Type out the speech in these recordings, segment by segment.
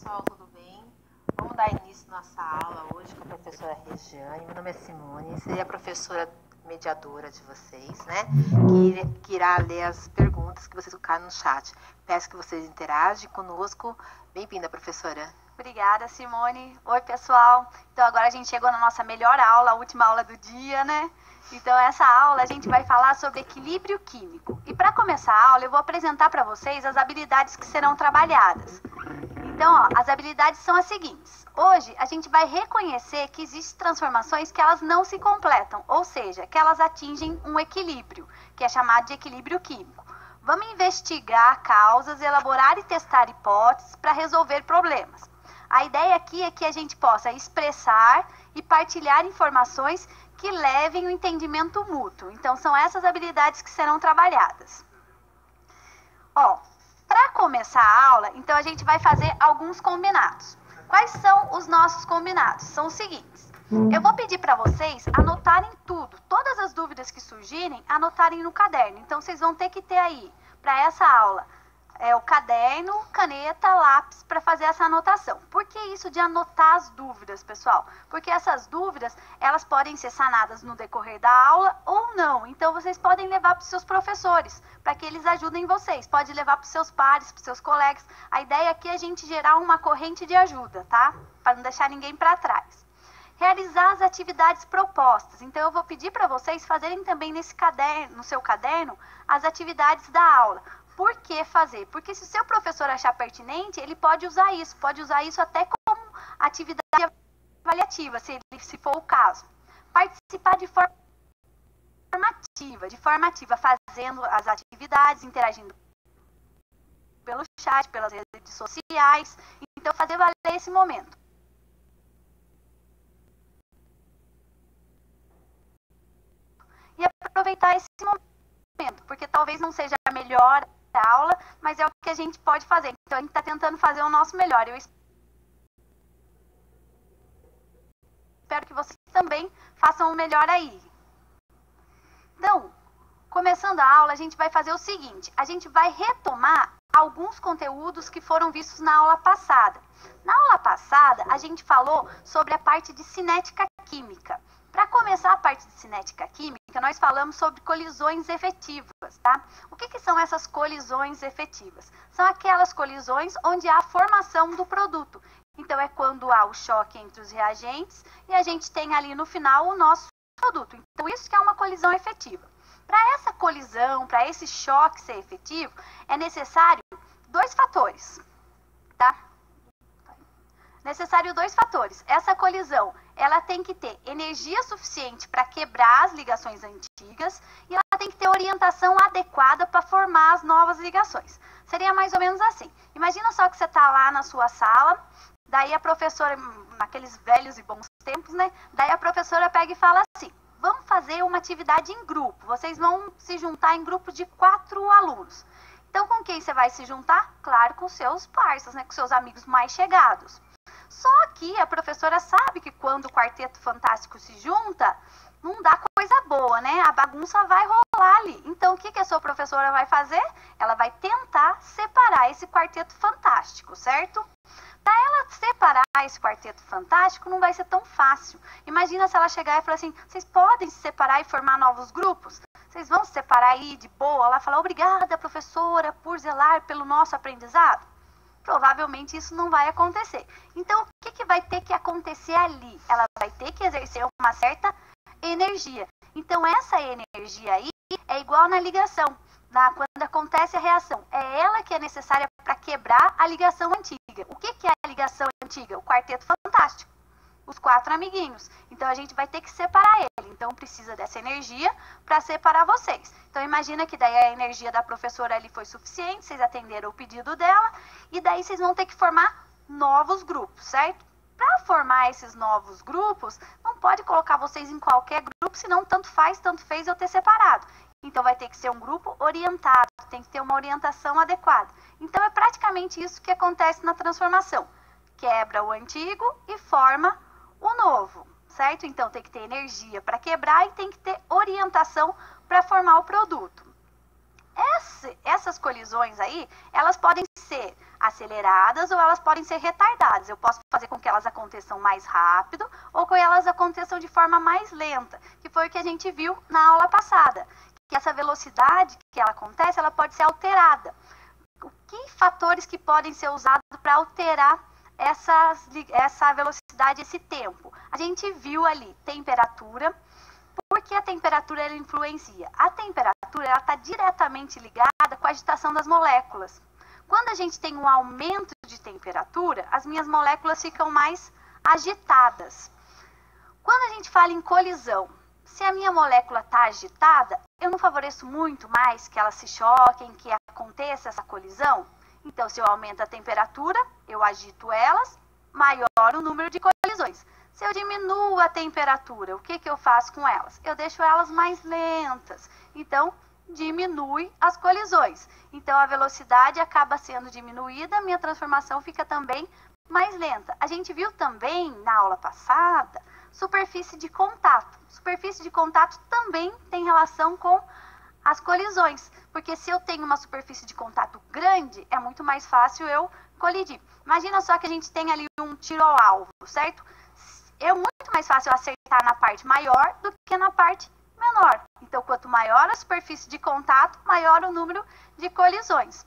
pessoal, tudo bem? Vamos dar início à nossa aula hoje com a professora Regiane. Meu nome é Simone, serei a professora mediadora de vocês, né? Que irá ler as perguntas que vocês colocaram no chat. Peço que vocês interagem conosco. Bem-vinda, professora. Obrigada, Simone. Oi, pessoal. Então, agora a gente chegou na nossa melhor aula, a última aula do dia, né? Então, essa aula a gente vai falar sobre equilíbrio químico. E para começar a aula, eu vou apresentar para vocês as habilidades que serão trabalhadas. Então, ó, as habilidades são as seguintes. Hoje, a gente vai reconhecer que existem transformações que elas não se completam, ou seja, que elas atingem um equilíbrio, que é chamado de equilíbrio químico. Vamos investigar causas, elaborar e testar hipóteses para resolver problemas. A ideia aqui é que a gente possa expressar e partilhar informações que levem o entendimento mútuo. Então, são essas habilidades que serão trabalhadas. Ó, para começar a aula, então a gente vai fazer alguns combinados. Quais são os nossos combinados? São os seguintes. Eu vou pedir para vocês anotarem tudo, todas as dúvidas que surgirem, anotarem no caderno. Então, vocês vão ter que ter aí, para essa aula, o caderno, caneta, lápis para fazer essa anotação. Por que isso de anotar as dúvidas, pessoal? Porque essas dúvidas, elas podem ser sanadas no decorrer da aula ou não. Então, vocês podem levar para os seus professores, para que eles ajudem vocês. Pode levar para os seus pares, para os seus colegas. A ideia aqui é a gente gerar uma corrente de ajuda, tá? Para não deixar ninguém para trás. Realizar as atividades propostas. Então, eu vou pedir para vocês fazerem também nesse caderno, no seu caderno, as atividades da aula. Por que fazer? Porque se o seu professor achar pertinente, ele pode usar isso até como atividade avaliativa, se for o caso. Participar de forma ativa, fazendo as atividades, interagindo pelo chat, pelas redes sociais. Então, fazer valer esse momento. E aproveitar esse momento, porque talvez não seja a melhor aula, mas é o que a gente pode fazer. Então, a gente está tentando fazer o nosso melhor. Eu espero que vocês também façam o melhor aí. Então, começando a aula, a gente vai fazer o seguinte. A gente vai retomar alguns conteúdos que foram vistos na aula passada. Na aula passada, a gente falou sobre a parte de cinética química. Para começar a parte de cinética química, nós falamos sobre colisões efetivas, tá? O que são essas colisões efetivas? São aquelas colisões onde há a formação do produto. Então, é quando há o choque entre os reagentes e a gente tem ali no final o nosso produto. Então, isso que é uma colisão efetiva. Para essa colisão, para esse choque ser efetivo, é necessário dois fatores, tá? Necessário dois fatores. Essa colisão, ela tem que ter energia suficiente para quebrar as ligações antigas e ela tem que ter orientação adequada para formar as novas ligações. Seria mais ou menos assim. Imagina só que você está lá na sua sala, daí a professora, naqueles velhos e bons tempos, né? Daí a professora pega e fala assim, vamos fazer uma atividade em grupo. Vocês vão se juntar em grupos de 4 alunos. Então, com quem você vai se juntar? Claro, com seus parceiros, né? Com seus amigos mais chegados. Só que a professora sabe que quando o quarteto fantástico se junta, não dá coisa boa, né? A bagunça vai rolar ali. Então, o que a sua professora vai fazer? Ela vai tentar separar esse quarteto fantástico, certo? Para ela separar esse quarteto fantástico, não vai ser tão fácil. Imagina se ela chegar e falar assim, vocês podem se separar e formar novos grupos? Vocês vão se separar aí de boa? Ela fala, obrigada, professora, por zelar pelo nosso aprendizado. Provavelmente isso não vai acontecer. Então, o que vai ter que acontecer ali? Ela vai ter que exercer uma certa energia. Então, essa energia aí é igual na ligação. Quando acontece a reação, é ela que é necessária para quebrar a ligação antiga. O que é a ligação antiga? O quarteto fantástico. Os 4 amiguinhos. Então, a gente vai ter que separar ele. Então, precisa dessa energia para separar vocês. Então, imagina que daí a energia da professora ali foi suficiente, vocês atenderam o pedido dela, e daí vocês vão ter que formar novos grupos, certo? Para formar esses novos grupos, não pode colocar vocês em qualquer grupo, senão tanto fez eu ter separado. Então, vai ter que ser um grupo orientado, tem que ter uma orientação adequada. Então, é praticamente isso que acontece na transformação. Quebra o antigo e forma o novo, certo? Então, tem que ter energia para quebrar e tem que ter orientação para formar o produto. Essas colisões aí, elas podem ser aceleradas ou elas podem ser retardadas. Eu posso fazer com que elas aconteçam mais rápido ou que elas aconteçam de forma mais lenta, que foi o que a gente viu na aula passada. Que essa velocidade que ela acontece, ela pode ser alterada. Que fatores que podem ser usados para alterar essa velocidade, esse tempo? A gente viu ali temperatura. Porque a temperatura ela influencia? A temperatura está diretamente ligada com a agitação das moléculas. Quando a gente tem um aumento de temperatura, as minhas moléculas ficam mais agitadas. Quando a gente fala em colisão, se a minha molécula está agitada, eu não favoreço muito mais que elas se choquem, que aconteça essa colisão. Então, se eu aumento a temperatura, eu agito elas, maior o número de colisões. Se eu diminuo a temperatura, o que eu faço com elas? Eu deixo elas mais lentas. Então, diminui as colisões. Então, a velocidade acaba sendo diminuída, minha transformação fica também mais lenta. A gente viu também, na aula passada, superfície de contato. Superfície de contato também tem relação com as colisões. Porque se eu tenho uma superfície de contato grande, é muito mais fácil eu colidir. Imagina só que a gente tem ali um tiro ao alvo, certo? É muito mais fácil acertar na parte maior do que na parte menor. Então, quanto maior a superfície de contato, maior o número de colisões.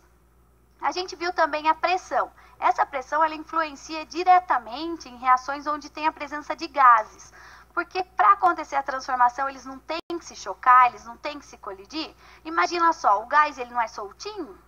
A gente viu também a pressão. Essa pressão ela influencia diretamente em reações onde tem a presença de gases. Porque para acontecer a transformação, eles não têm que se chocar, eles não têm que se colidir. Imagina só, o gás ele não é soltinho?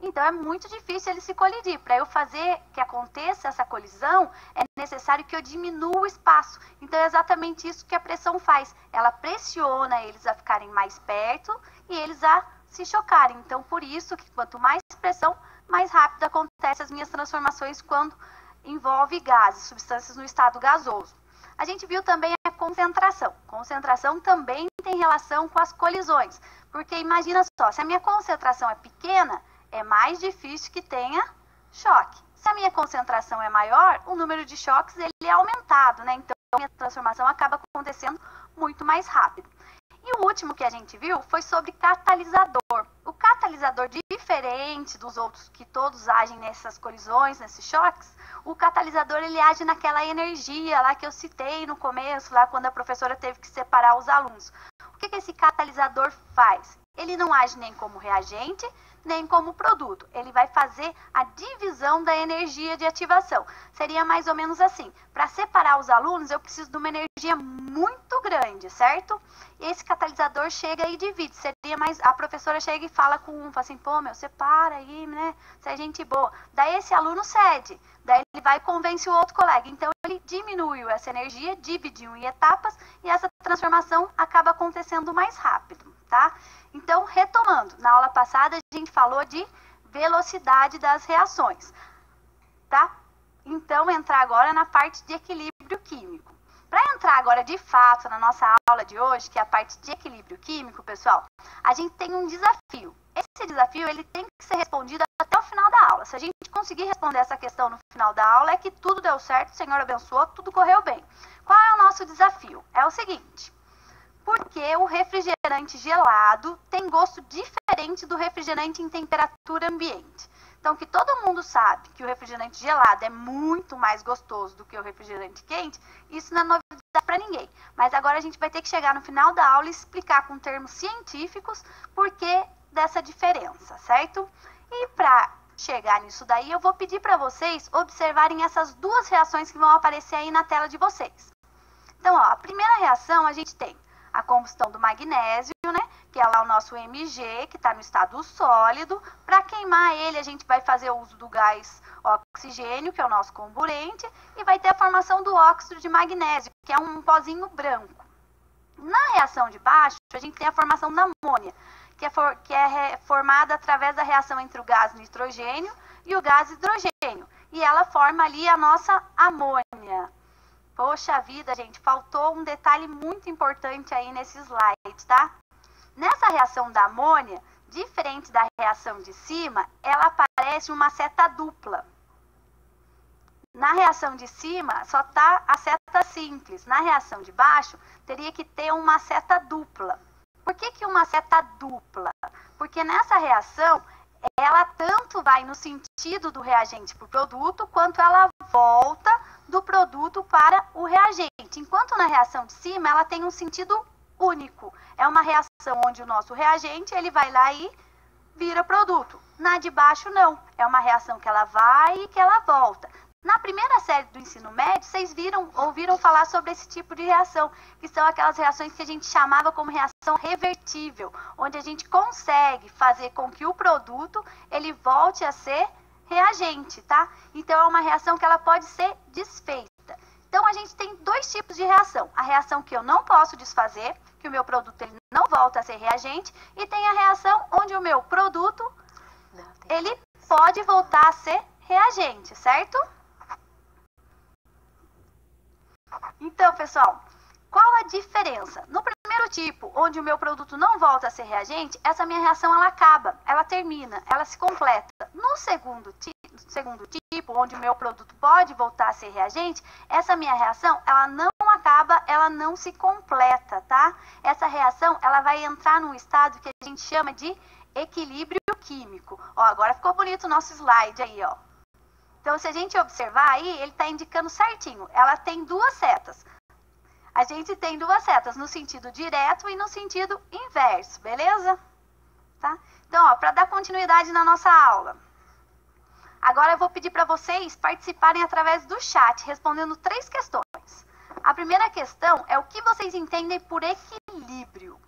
Então, é muito difícil ele se colidir. Para eu fazer que aconteça essa colisão, é necessário que eu diminua o espaço. Então, é exatamente isso que a pressão faz. Ela pressiona eles a ficarem mais perto e eles a se chocarem. Então, por isso que quanto mais pressão, mais rápido acontecem as minhas transformações quando envolve gases, substâncias no estado gasoso. A gente viu também a concentração. Concentração também tem relação com as colisões. Porque imagina só, se a minha concentração é pequena, é mais difícil que tenha choque. Se a minha concentração é maior, o número de choques ele é aumentado, né? Então, a minha transformação acaba acontecendo muito mais rápido. E o último que a gente viu foi sobre catalisador. O catalisador, diferente dos outros que todos agem nessas colisões, nesses choques, o catalisador ele age naquela energia lá que eu citei no começo, lá quando a professora teve que separar os alunos. O que esse catalisador faz? Ele não age nem como reagente, nem como produto. Ele vai fazer a divisão da energia de ativação. Seria mais ou menos assim. Para separar os alunos, eu preciso de uma energia muito grande, certo? Esse catalisador chega e divide. Seria mais, a professora chega e fala com um, fala assim, pô, meu, separa aí, né? Você é gente boa. Daí esse aluno cede. Daí ele vai e convence o outro colega. Então, ele diminuiu essa energia, dividiu em etapas e essa transformação acaba acontecendo mais rápido, tá? Então, retomando, na aula passada a gente falou de velocidade das reações, tá? Então, entrar agora na parte de equilíbrio químico. Para entrar agora de fato na nossa aula de hoje, que é a parte de equilíbrio químico, pessoal, a gente tem um desafio. Esse desafio ele tem que ser respondido até o final da aula. Se a gente conseguir responder essa questão no final da aula, é que tudo deu certo, o Senhor abençoou, tudo correu bem. Qual é o nosso desafio? É o seguinte: porque o refrigerante gelado tem gosto diferente do refrigerante em temperatura ambiente. Então, que todo mundo sabe que o refrigerante gelado é muito mais gostoso do que o refrigerante quente, isso não é novidade para ninguém. Mas agora a gente vai ter que chegar no final da aula e explicar com termos científicos por que dessa diferença, certo? E para chegar nisso daí, eu vou pedir para vocês observarem essas duas reações que vão aparecer aí na tela de vocês. Então, ó, a primeira reação a gente tem a combustão do magnésio, né? Que é lá o nosso Mg, que está no estado sólido. Para queimar ele, a gente vai fazer o uso do gás oxigênio, que é o nosso comburente, e vai ter a formação do óxido de magnésio, que é um pozinho branco. Na reação de baixo, a gente tem a formação da amônia, que é formada através da reação entre o gás nitrogênio e o gás hidrogênio. E ela forma ali a nossa amônia. Poxa vida, gente, faltou um detalhe muito importante aí nesse slide, tá? Nessa reação da amônia, diferente da reação de cima, ela aparece uma seta dupla. Na reação de cima, só tá a seta simples. Na reação de baixo, teria que ter uma seta dupla. Por que uma seta dupla? Porque nessa reação, ela tanto vai no sentido do reagente para o produto, quanto ela volta do produto para o reagente. Enquanto na reação de cima, ela tem um sentido único. É uma reação onde o nosso reagente, ele vai lá e vira produto. Na de baixo, não. É uma reação que ela vai e que ela volta. Na primeira série do ensino médio, vocês ouviram falar sobre esse tipo de reação, que são aquelas reações que a gente chamava como reação revertível, onde a gente consegue fazer com que o produto ele volte a ser reagente, tá? Então, é uma reação que ela pode ser desfeita. Então, a gente tem dois tipos de reação. A reação que eu não posso desfazer, que o meu produto ele não volta a ser reagente, e tem a reação onde o meu produto ele pode voltar a ser reagente, certo? Então, pessoal, qual a diferença? No primeiro tipo, onde o meu produto não volta a ser reagente, essa minha reação ela acaba, ela termina, ela se completa. No segundo tipo, onde o meu produto pode voltar a ser reagente, essa minha reação, ela não acaba, ela não se completa, tá? Essa reação, ela vai entrar num estado que a gente chama de equilíbrio químico. Ó, agora ficou bonito o nosso slide aí, ó. Então, se a gente observar aí, ele está indicando certinho. Ela tem duas setas. A gente tem duas setas, no sentido direto e no sentido inverso, beleza? Tá? Então, ó, para dar continuidade na nossa aula. Agora eu vou pedir para vocês participarem através do chat, respondendo 3 questões. A primeira questão é o que vocês entendem por equilíbrio.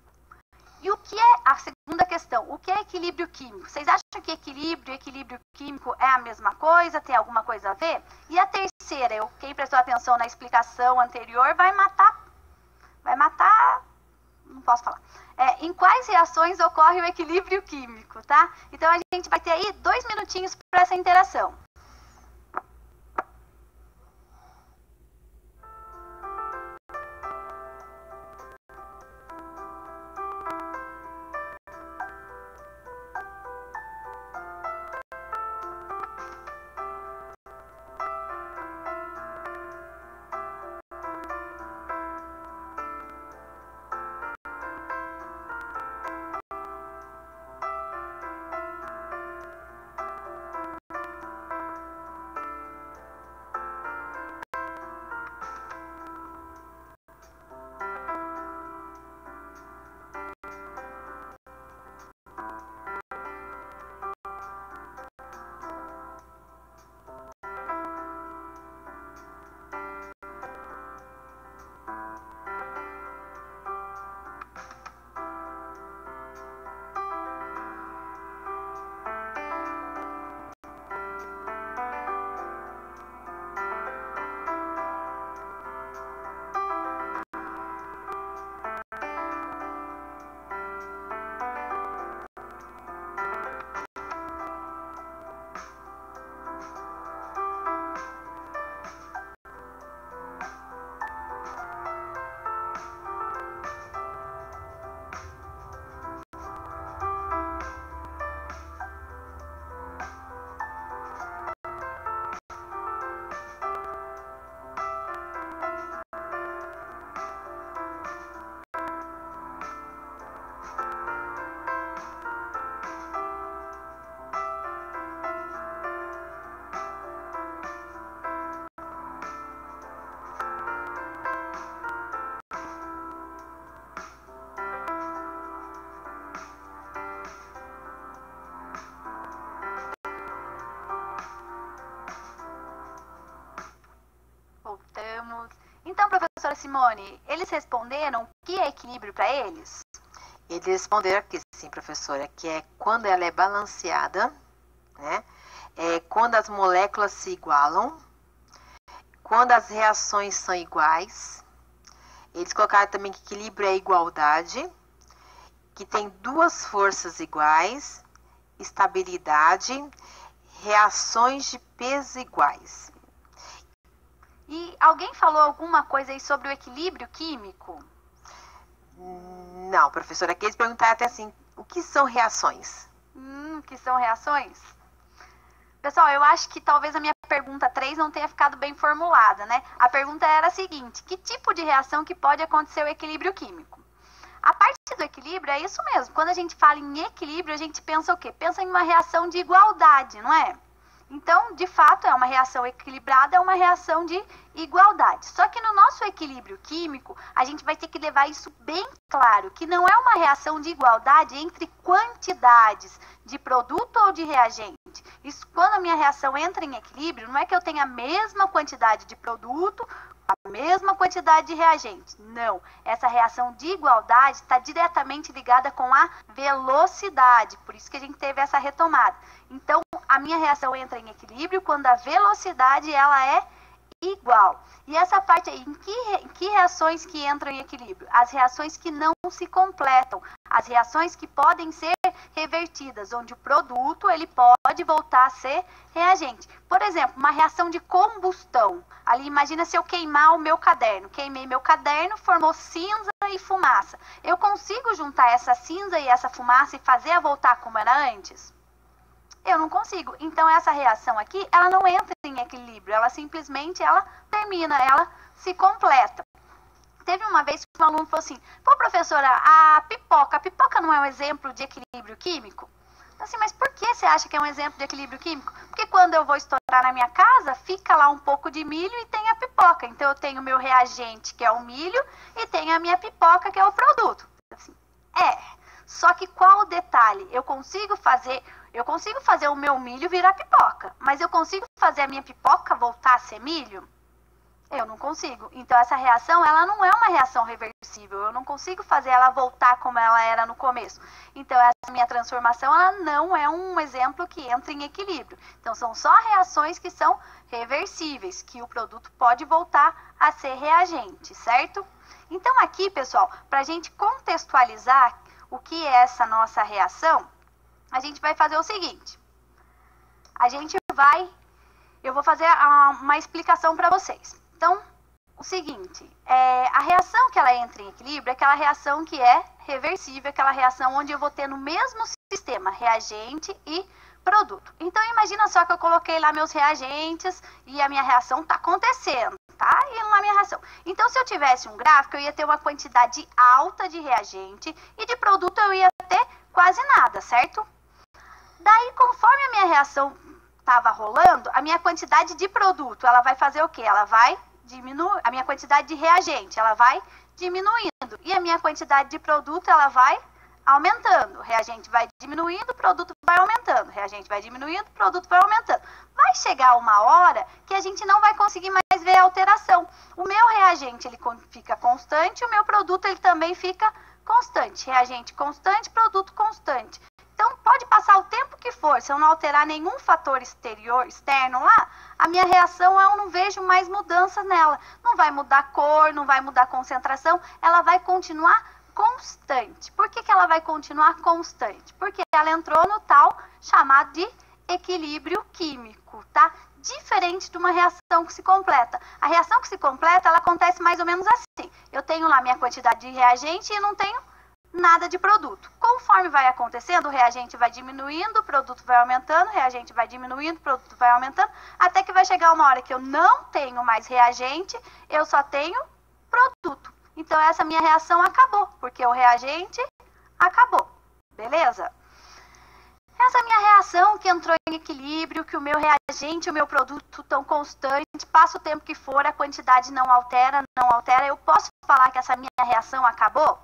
E o que é a segunda questão? O que é equilíbrio químico? Vocês acham que equilíbrio e equilíbrio químico é a mesma coisa? Tem alguma coisa a ver? E a terceira, quem prestou atenção na explicação anterior vai matar, não posso falar. Em quais reações ocorre o equilíbrio químico, tá? Então a gente vai ter aí 2 minutinhos para essa interação. Então, professora Simone, eles responderam o que é equilíbrio para eles? Eles responderam que sim, professora, que é quando ela é balanceada, né? É quando as moléculas se igualam, quando as reações são iguais. Eles colocaram também que equilíbrio é igualdade, que tem 2 forças iguais, estabilidade, reações de peso iguais. E alguém falou alguma coisa aí sobre o equilíbrio químico? Não, professora. Aqui eles perguntaram até assim, o que são reações? O que são reações? Pessoal, eu acho que talvez a minha pergunta 3 não tenha ficado bem formulada, né? A pergunta era a seguinte, que tipo de reação que pode acontecer o equilíbrio químico? A parte do equilíbrio é isso mesmo. Quando a gente fala em equilíbrio, a gente pensa o quê? Pensa em uma reação de igualdade, não é? Então, de fato, é uma reação equilibrada, é uma reação de igualdade. Só que no nosso equilíbrio químico, a gente vai ter que levar isso bem claro, que não é uma reação de igualdade entre quantidades de produto ou de reagente. Isso, quando a minha reação entra em equilíbrio, não é que eu tenha a mesma quantidade de produto, a mesma quantidade de reagente. Não, essa reação de igualdade está diretamente ligada com a velocidade, por isso que a gente teve essa retomada. Então, a minha reação entra em equilíbrio quando a velocidade ela é igual. E essa parte aí, em que reações que entram em equilíbrio? As reações que não se completam, as reações que podem ser revertidas, onde o produto ele pode voltar a ser reagente. Por exemplo, uma reação de combustão. Ali, imagina se eu queimar o meu caderno. Queimei meu caderno, formou cinza e fumaça. Eu consigo juntar essa cinza e essa fumaça e fazer voltar como era antes? Eu não consigo. Então, essa reação aqui, ela não entra em equilíbrio. Ela simplesmente, ela termina, ela se completa. Teve uma vez que um aluno falou assim, pô, professora, a pipoca não é um exemplo de equilíbrio químico? Assim, mas por que você acha que é um exemplo de equilíbrio químico? Porque quando eu vou estourar na minha casa, fica lá um pouco de milho e tem a pipoca. Então, eu tenho o meu reagente, que é o milho, e tenho a minha pipoca, que é o produto. Assim, só que qual o detalhe? Eu consigo fazer o meu milho virar pipoca, mas eu consigo fazer a minha pipoca voltar a ser milho? Eu não consigo. Então, essa reação, ela não é uma reação reversível. Eu não consigo fazer ela voltar como ela era no começo. Então, essa minha transformação, ela não é um exemplo que entra em equilíbrio. Então, são só reações que são reversíveis, que o produto pode voltar a ser reagente, certo? Então, aqui, pessoal, para a gente contextualizar o que é essa nossa reação, a gente vai fazer o seguinte. Eu vou fazer uma explicação para vocês. Então, o seguinte, a reação que ela entra em equilíbrio é aquela reação que é reversível, aquela reação onde eu vou ter no mesmo sistema reagente e produto. Então, imagina só que eu coloquei lá meus reagentes e a minha reação está acontecendo, tá? E lá a minha reação. Então, se eu tivesse um gráfico, eu ia ter uma quantidade alta de reagente e de produto eu ia ter quase nada, certo? Daí, conforme a minha reação estava rolando, a minha quantidade de produto, ela vai fazer o quê? Ela vai diminuir, a minha quantidade de reagente, ela vai diminuindo. E a minha quantidade de produto, ela vai aumentando. O reagente vai diminuindo, o produto vai aumentando. O reagente vai diminuindo, o produto vai aumentando. Vai chegar uma hora que a gente não vai conseguir mais ver a alteração. O meu reagente, ele fica constante, o meu produto, ele também fica constante. Reagente constante, produto constante. Então, pode passar o tempo que for, se eu não alterar nenhum fator externo lá, a minha reação, eu não vejo mais mudança nela. Não vai mudar a cor, não vai mudar a concentração, ela vai continuar constante. Por que ela vai continuar constante? Porque ela entrou no tal chamado de equilíbrio químico, tá? Diferente de uma reação que se completa. A reação que se completa, ela acontece mais ou menos assim. Eu tenho lá minha quantidade de reagente e não tenho nada de produto. Conforme vai acontecendo, o reagente vai diminuindo, o produto vai aumentando, o reagente vai diminuindo, o produto vai aumentando, até que vai chegar uma hora que eu não tenho mais reagente, eu só tenho produto. Então, essa minha reação acabou, porque o reagente acabou. Beleza? Essa minha reação que entrou em equilíbrio, que o meu reagente e o meu produto estão constantes, passa o tempo que for, a quantidade não altera, eu posso falar que essa minha reação acabou?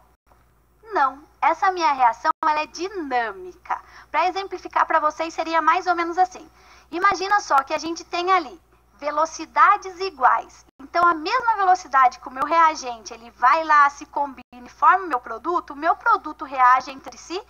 Não, essa minha reação ela é dinâmica. Para exemplificar para vocês, seria mais ou menos assim. Imagina só que a gente tem ali velocidades iguais. Então, a mesma velocidade que o meu reagente ele vai lá, se combina e forma o meu produto reage entre si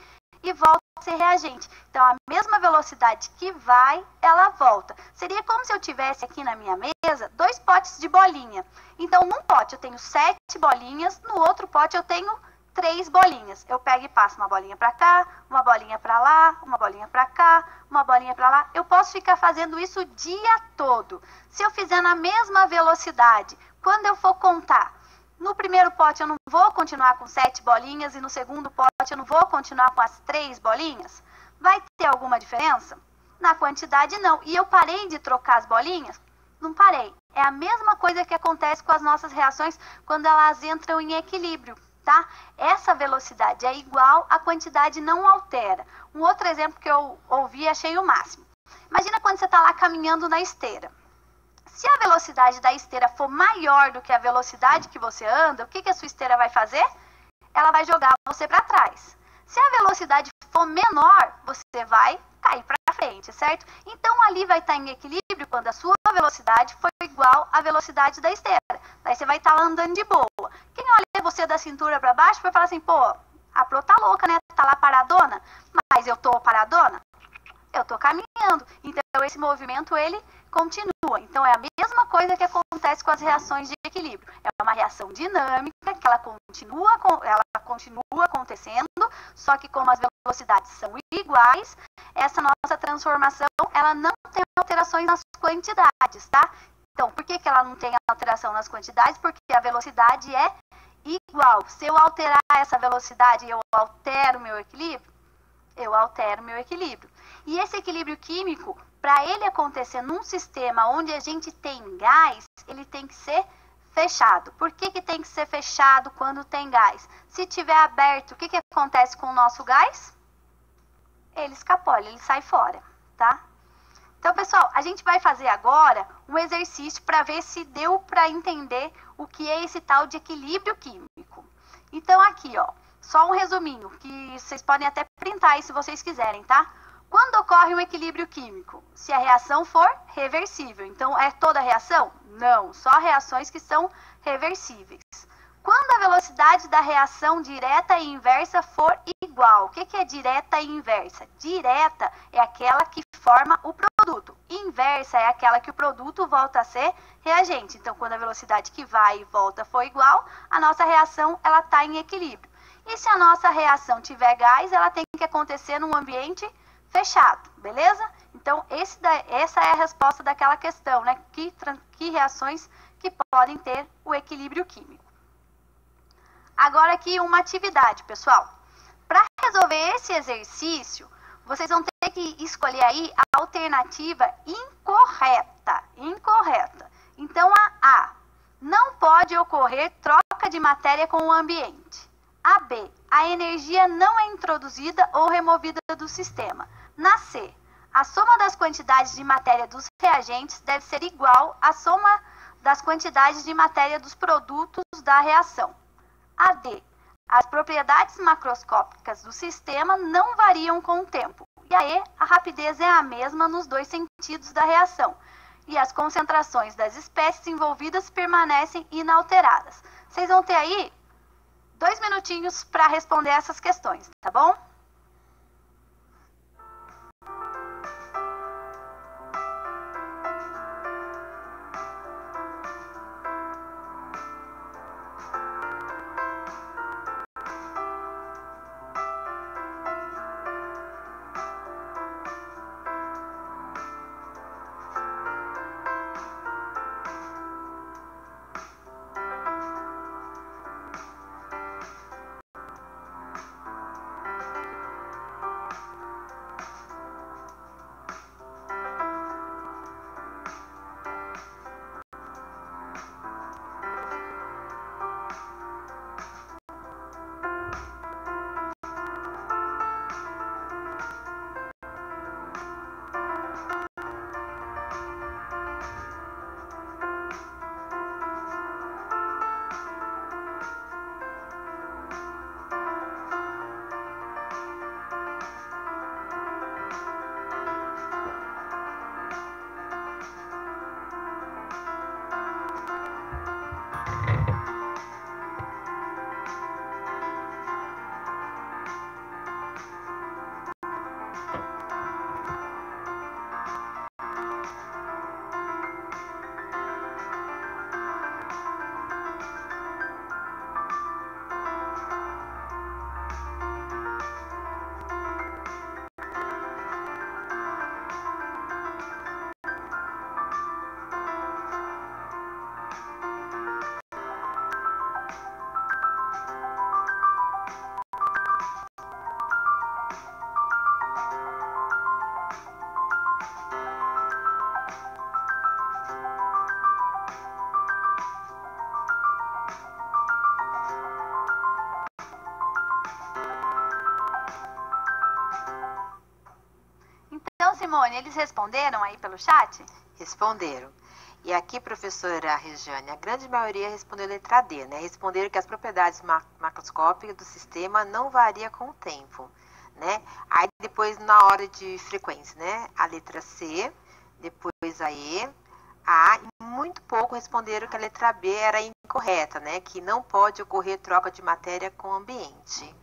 e volta a ser reagente. Então, a mesma velocidade que vai, ela volta. Seria como se eu tivesse aqui na minha mesa 2 potes de bolinha. Então, num pote eu tenho 7 bolinhas, no outro pote eu tenho 3 bolinhas. Eu pego e passo uma bolinha para cá, uma bolinha para lá, uma bolinha para cá, uma bolinha para lá. Eu posso ficar fazendo isso o dia todo. Se eu fizer na mesma velocidade, quando eu for contar, no primeiro pote eu não vou continuar com 7 bolinhas e no segundo pote eu não vou continuar com as 3 bolinhas? Vai ter alguma diferença? Na quantidade, não. E eu parei de trocar as bolinhas? Não parei. É a mesma coisa que acontece com as nossas reações quando elas entram em equilíbrio. tá? Essa velocidade é igual, a quantidade não altera. Um outro exemplo que eu ouvi e achei o máximo. Imagina quando você está lá caminhando na esteira. Se a velocidade da esteira for maior do que a velocidade que você anda, o que a sua esteira vai fazer? Ela vai jogar você para trás. Se a velocidade for menor, você vai cair para frente, certo? Então ali vai estar em equilíbrio quando a sua velocidade for igual à velocidade da esteira. Daí você vai estar andando de boa. Quem olha você da cintura para baixo vai falar assim, pô, a Pro tá louca, né? Tá lá paradona, mas eu tô paradona? Eu tô caminhando. Então esse movimento ele continua. Então é a mesma coisa que acontece com as reações de equilíbrio. É uma reação dinâmica que ela continua acontecendo, só que como as velocidades são iguais, essa nossa transformação ela não tem alterações nas quantidades, tá? Então, por que ela não tem alteração nas quantidades? Porque a velocidade é igual. Se eu alterar essa velocidade, eu altero meu equilíbrio? Eu altero meu equilíbrio. E esse equilíbrio químico, para ele acontecer num sistema onde a gente tem gás, ele tem que ser fechado. Por que tem que ser fechado quando tem gás? Se tiver aberto, o que acontece com o nosso gás? Ele escapola, ele sai fora, tá? Então, pessoal, a gente vai fazer agora um exercício para ver se deu para entender o que é esse tal de equilíbrio químico. Então, aqui, ó, só um resuminho, que vocês podem até printar aí se vocês quiserem, tá? Quando ocorre um equilíbrio químico? Se a reação for reversível. Então, é toda reação? Não, só reações que são reversíveis. Quando a velocidade da reação direta e inversa for igual. O que é direta e inversa? Direta é aquela que forma o produto. Inversa é aquela que o produto volta a ser reagente. Então, quando a velocidade que vai e volta for igual, a nossa reação ela está em equilíbrio. E se a nossa reação tiver gás, ela tem que acontecer num ambiente fechado, beleza? Então, essa é a resposta daquela questão, né? Que reações que podem ter o equilíbrio químico. Agora aqui uma atividade, pessoal. Para resolver esse exercício, vocês vão ter que escolher aí a alternativa incorreta. Então, a não pode ocorrer troca de matéria com o ambiente. A B, a energia não é introduzida ou removida do sistema. Na C, a soma das quantidades de matéria dos reagentes deve ser igual à soma das quantidades de matéria dos produtos da reação. A D, as propriedades macroscópicas do sistema não variam com o tempo. E a E, a rapidez é a mesma nos dois sentidos da reação. E as concentrações das espécies envolvidas permanecem inalteradas. Vocês vão ter aí 2 minutinhos para responder essas questões, tá bom? Simone, eles responderam aí pelo chat? Responderam. E aqui, professora Regiane, a grande maioria respondeu letra D, né? Responderam que as propriedades macroscópicas do sistema não variam com o tempo, né? Aí depois, na hora de frequência, né? A letra C, depois a E, a A, e muito pouco responderam que a letra B era incorreta, né? Que não pode ocorrer troca de matéria com o ambiente.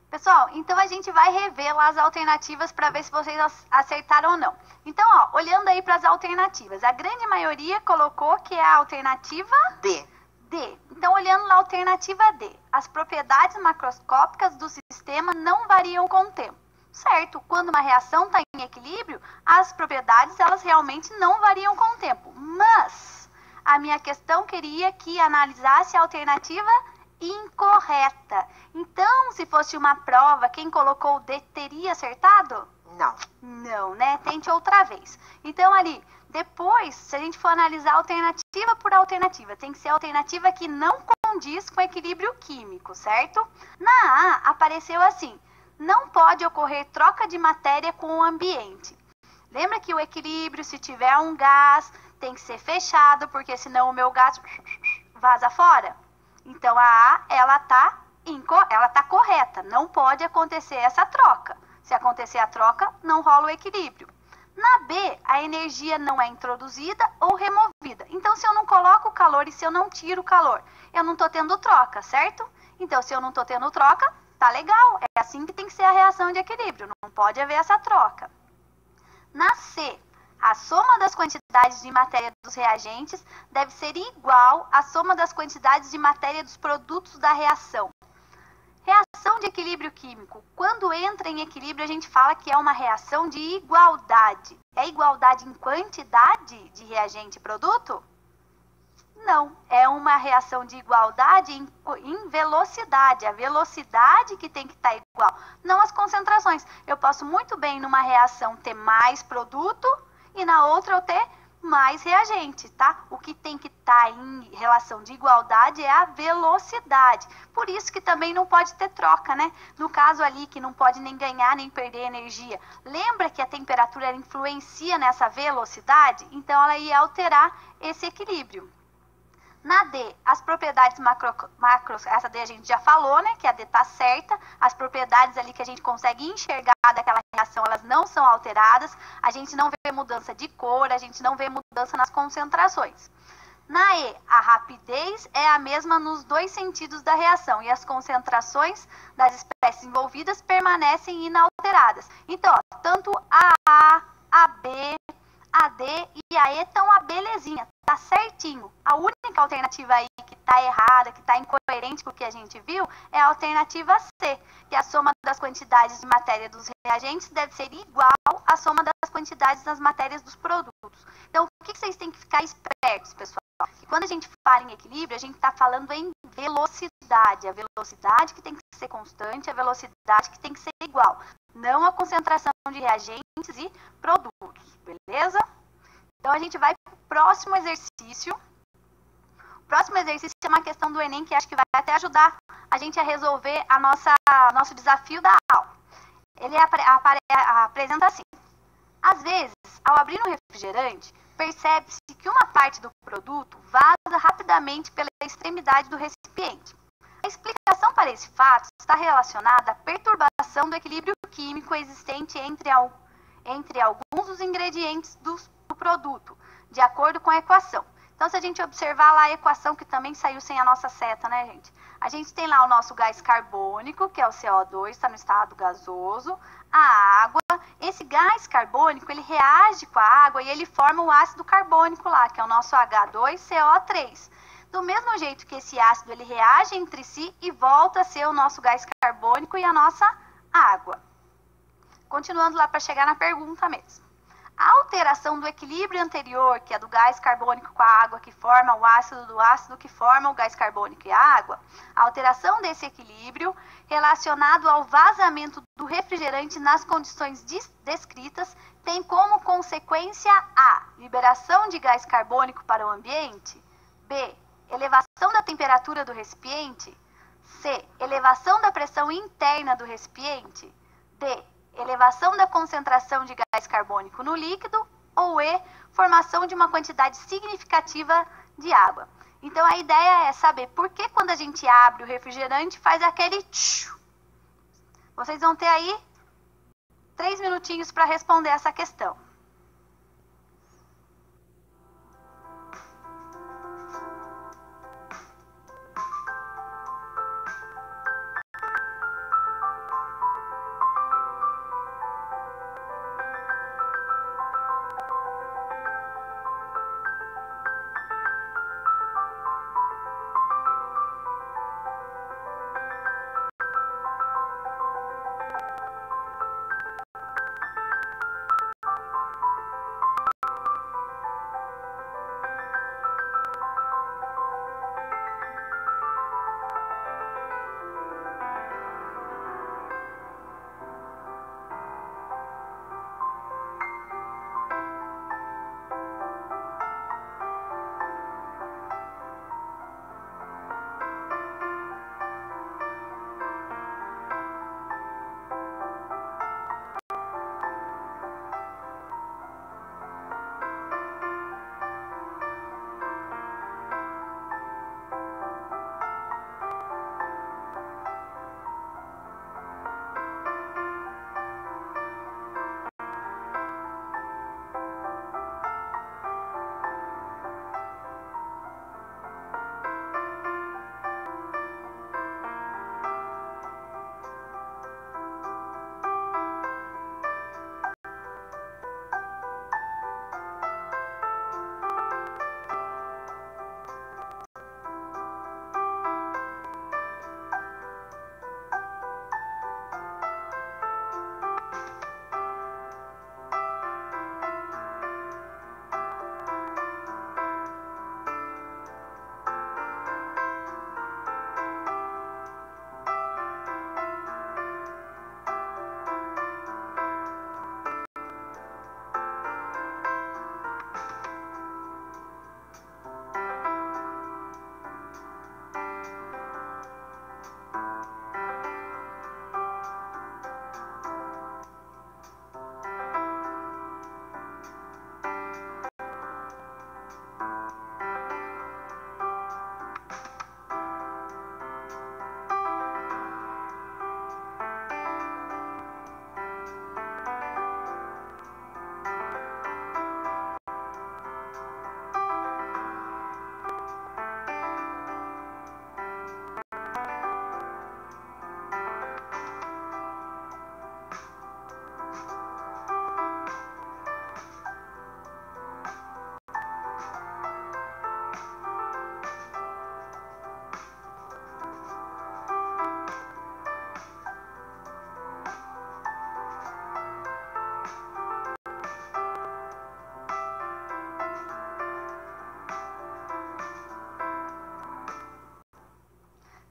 Pessoal, então a gente vai rever lá as alternativas para ver se vocês acertaram ou não. Então, ó, olhando aí para as alternativas, a grande maioria colocou que é a alternativa D. D. Então, olhando lá a alternativa D, as propriedades macroscópicas do sistema não variam com o tempo. Certo, quando uma reação está em equilíbrio, as propriedades elas realmente não variam com o tempo. Mas a minha questão queria que analisasse a alternativa incorreta. Então, se fosse uma prova, quem colocou D teria acertado? Não. Não, né? Tente outra vez. Então, ali, depois, se a gente for analisar alternativa por alternativa, tem que ser a alternativa que não condiz com o equilíbrio químico, certo? Na A, apareceu assim: não pode ocorrer troca de matéria com o ambiente. Lembra que o equilíbrio, se tiver um gás, tem que ser fechado, porque senão o meu gás vaza fora? Então, a A, ela tá correta, não pode acontecer essa troca. Se acontecer a troca, não rola o equilíbrio. Na B, a energia não é introduzida ou removida. Então, se eu não coloco o calor e se eu não tiro o calor, eu não estou tendo troca, certo? Então, se eu não estou tendo troca, tá legal. É assim que tem que ser a reação de equilíbrio, não pode haver essa troca. Na C, a soma das quantidades de matéria dos reagentes deve ser igual à soma das quantidades de matéria dos produtos da reação. Reação de equilíbrio químico. Quando entra em equilíbrio, a gente fala que é uma reação de igualdade. É igualdade em quantidade de reagente e produto? Não, é uma reação de igualdade em velocidade. A velocidade que tem que estar igual, não as concentrações. Eu posso muito bem numa reação ter mais produto e na outra eu ter mais reagente, tá? O que tem que estar em relação de igualdade é a velocidade. Por isso que também não pode ter troca, né? No caso ali que não pode nem ganhar nem perder energia. Lembra que a temperatura influencia nessa velocidade? Então ela ia alterar esse equilíbrio. Na D, as propriedades macros, essa D a gente já falou, né, que a D está certa, as propriedades ali que a gente consegue enxergar daquela reação, elas não são alteradas, a gente não vê mudança de cor, a gente não vê mudança nas concentrações. Na E, a rapidez é a mesma nos dois sentidos da reação e as concentrações das espécies envolvidas permanecem inalteradas. Então, ó, tanto a B, a D e a E estão a belezinha, tá certinho. A única alternativa aí que tá errada, que tá incoerente com o que a gente viu, é a alternativa C, que a soma das quantidades de matéria dos reagentes deve ser igual à soma das quantidades das matérias dos produtos. Então, o que vocês têm que ficar espertos, pessoal? Que quando a gente fala em equilíbrio, a gente está falando em velocidade. A velocidade que tem que ser constante, a velocidade que tem que ser igual. Não a concentração de reagentes e produtos, beleza? Então, a gente vai para o próximo exercício. O próximo exercício é uma questão do Enem que acho que vai até ajudar a gente a resolver nosso desafio da aula. Ele apresenta assim. Às vezes, ao abrir um refrigerante, percebe-se que uma parte do produto vaza rapidamente pela extremidade do recipiente. A explicação para esse fato está relacionada à perturbação do equilíbrio químico existente entre alguns dos ingredientes do produto, de acordo com a equação. Então, se a gente observar lá a equação, que também saiu sem a nossa seta, né, gente? A gente tem lá o nosso gás carbônico, que é o CO2, está no estado gasoso, a água. Esse gás carbônico, ele reage com a água e ele forma o ácido carbônico lá, que é o nosso H2CO3. Do mesmo jeito que esse ácido, ele reage entre si e volta a ser o nosso gás carbônico e a nossa água. Continuando lá para chegar na pergunta mesmo. A alteração do equilíbrio anterior, que é do gás carbônico com a água que forma o ácido, do ácido que forma o gás carbônico e a água, a alteração desse equilíbrio relacionado ao vazamento do refrigerante nas condições descritas tem como consequência a liberação de gás carbônico para o ambiente, b, elevação da temperatura do recipiente, c, elevação da pressão interna do recipiente, d, elevação da concentração de gás carbônico no líquido, ou E, formação de uma quantidade significativa de água. Então a ideia é saber por que quando a gente abre o refrigerante faz aquele tchu. Vocês vão ter aí 3 minutinhos para responder essa questão.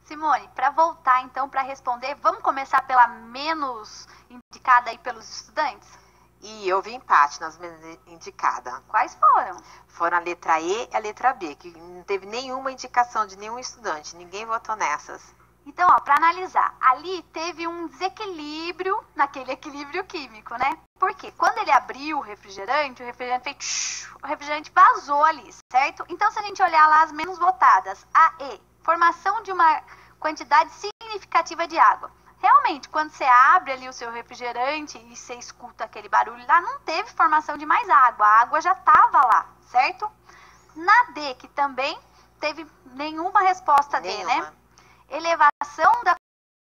Simone, para voltar então para responder, vamos começar pela menos indicada aí pelos estudantes? E houve empate nas menos indicadas. Quais foram? Foram a letra E e a letra B, que não teve nenhuma indicação de nenhum estudante, ninguém votou nessas. Então, para analisar, ali teve um desequilíbrio naquele equilíbrio químico, né? Porque quando ele abriu o refrigerante fez o refrigerante vazou ali, certo? Então, se a gente olhar lá as menos votadas, a E, formação de uma quantidade significativa de água. Realmente, quando você abre ali o seu refrigerante e você escuta aquele barulho lá, não teve formação de mais água, a água já estava lá, certo? Na D, que também teve nenhuma resposta D, né? Elevação da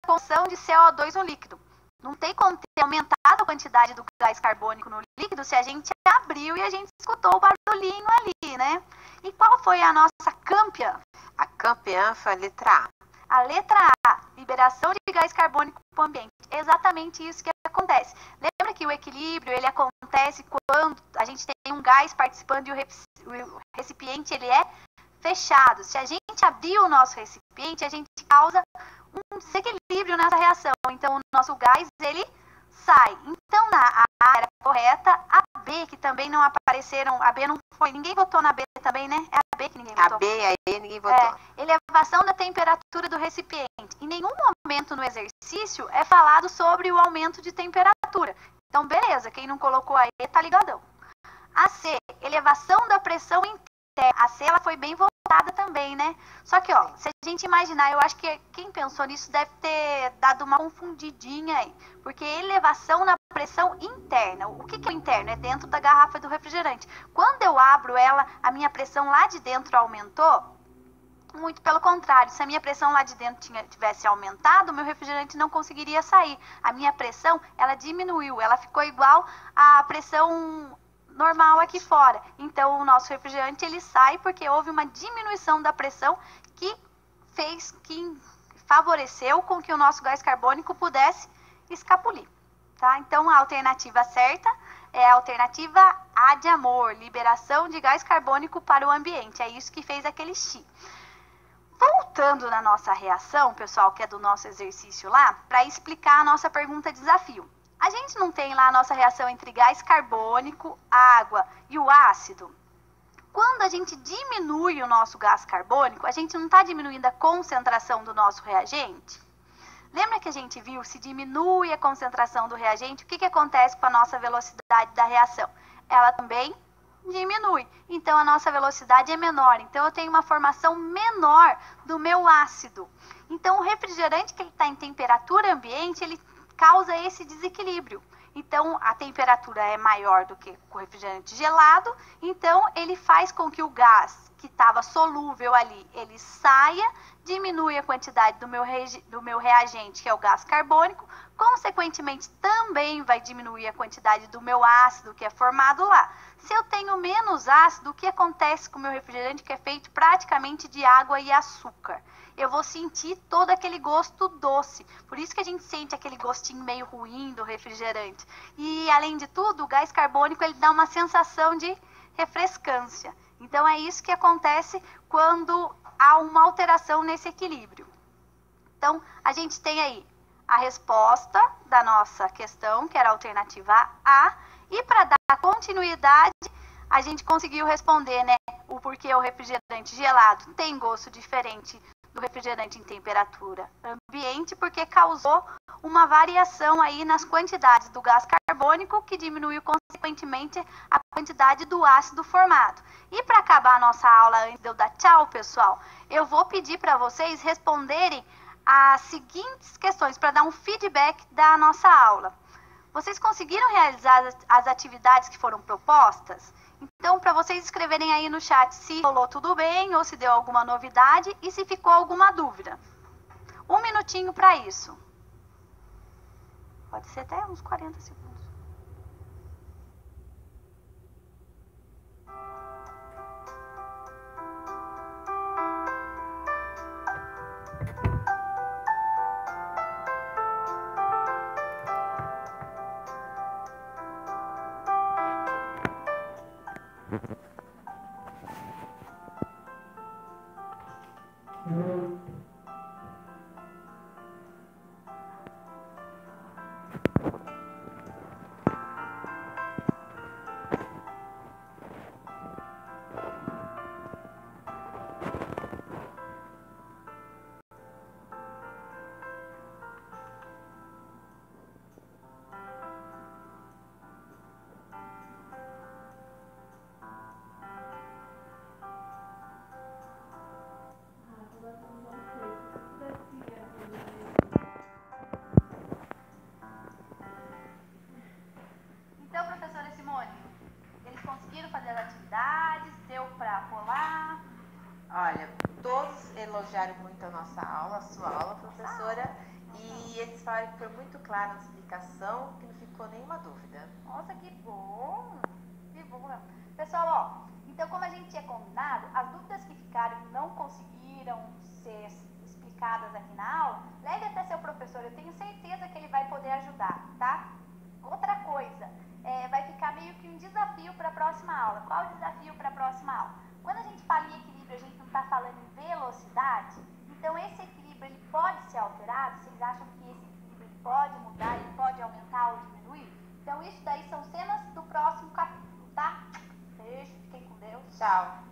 concentração de CO2 no líquido. Não tem como ter aumentado a quantidade do gás carbônico no líquido se a gente abriu e a gente escutou o barulhinho ali, né? E qual foi a nossa campeã? A campeã foi a letra A. A letra A, liberação de gás carbônico para o ambiente. É exatamente isso que acontece. Lembra que o equilíbrio ele acontece quando a gente tem um gás participando e o recipiente ele é fechado. Se a gente abrir o nosso recipiente, a gente causa um desequilíbrio nessa reação. Então, o nosso gás, ele sai. Então, a A era correta. A B, que também não apareceram, a B não foi, ninguém votou na B também, né? É a B que ninguém votou. A B e a E ninguém votou. Elevação da temperatura do recipiente. Em nenhum momento no exercício é falado sobre o aumento de temperatura. temperatura. Então, beleza, quem não colocou a E tá ligadão. A C, elevação da pressão interna. A C, ela foi bem voltada também, né? Só que, ó, se a gente imaginar, eu acho que quem pensou nisso deve ter dado uma confundidinha aí. Porque elevação na pressão interna. O que é o interno? É dentro da garrafa do refrigerante. Quando eu abro ela, a minha pressão lá de dentro aumentou? Muito pelo contrário, se a minha pressão lá de dentro tivesse aumentado, o meu refrigerante não conseguiria sair. A minha pressão, ela diminuiu, ela ficou igual à pressão normal aqui fora. Então, o nosso refrigerante, ele sai porque houve uma diminuição da pressão que favoreceu com que o nosso gás carbônico pudesse escapulir, tá? Então, a alternativa certa é a alternativa A de amor, liberação de gás carbônico para o ambiente. É isso que fez aquele X. Voltando na nossa reação, pessoal, que é do nosso exercício lá, para explicar a nossa pergunta desafio. A gente não tem lá a nossa reação entre gás carbônico, água e o ácido? Quando a gente diminui o nosso gás carbônico, a gente não está diminuindo a concentração do nosso reagente? Lembra que a gente viu, se diminui a concentração do reagente, o que acontece com a nossa velocidade da reação? Ela também diminui. Então, a nossa velocidade é menor. Então, eu tenho uma formação menor do meu ácido. Então, o refrigerante que ele está em temperatura ambiente, ele causa esse desequilíbrio. Então, a temperatura é maior do que o refrigerante gelado. Então, ele faz com que o gás que estava solúvel ali, ele saia, diminui a quantidade do meu reagente, que é o gás carbônico. Consequentemente, também vai diminuir a quantidade do meu ácido que é formado lá. Se eu tenho menos ácido, o que acontece com o meu refrigerante, que é feito praticamente de água e açúcar? Eu vou sentir todo aquele gosto doce. Por isso que a gente sente aquele gostinho meio ruim do refrigerante. E, além de tudo, o gás carbônico, ele dá uma sensação de refrescância. Então, é isso que acontece quando há uma alteração nesse equilíbrio. Então, a gente tem aí a resposta da nossa questão, que era a alternativa A. E para dar continuidade, a gente conseguiu responder, né, o porquê o refrigerante gelado tem gosto diferente do refrigerante em temperatura ambiente, porque causou uma variação aí nas quantidades do gás carbônico, que diminuiu consequentemente a quantidade do ácido formado. E para acabar a nossa aula, antes de eu dar tchau, pessoal, eu vou pedir para vocês responderem as seguintes questões, para dar um feedback da nossa aula. Vocês conseguiram realizar as atividades que foram propostas? Então, para vocês escreverem aí no chat se rolou tudo bem ou se deu alguma novidade e se ficou alguma dúvida. 1 minutinho para isso. Pode ser até uns 40 segundos. Então, professora Simone, eles conseguiram fazer as atividades? Deu para rolar? Olha, todos elogiaram muito a nossa aula, a sua aula, professora, e eles falaram que foi muito clara a explicação, que não ficou nenhuma dúvida. Nossa, que bom! Que bom! Pessoal, ó, então como a gente tinha combinado, as dúvidas que ficaram e não conseguiram ser explicadas aqui na aula, leve até seu professor, eu tenho certeza que ele vai poder ajudar, tá? Outra coisa, vai ficar meio que um desafio para a próxima aula. Qual o desafio para a próxima aula? Quando a gente fala em equilíbrio, a gente não está falando em velocidade, então esse equilíbrio ele pode ser alterado? Vocês acham que esse equilíbrio ele pode mudar, ele pode aumentar ou diminuir? Então isso daí são cenas do próximo capítulo, tá? Beijo, fiquem com Deus. Tchau.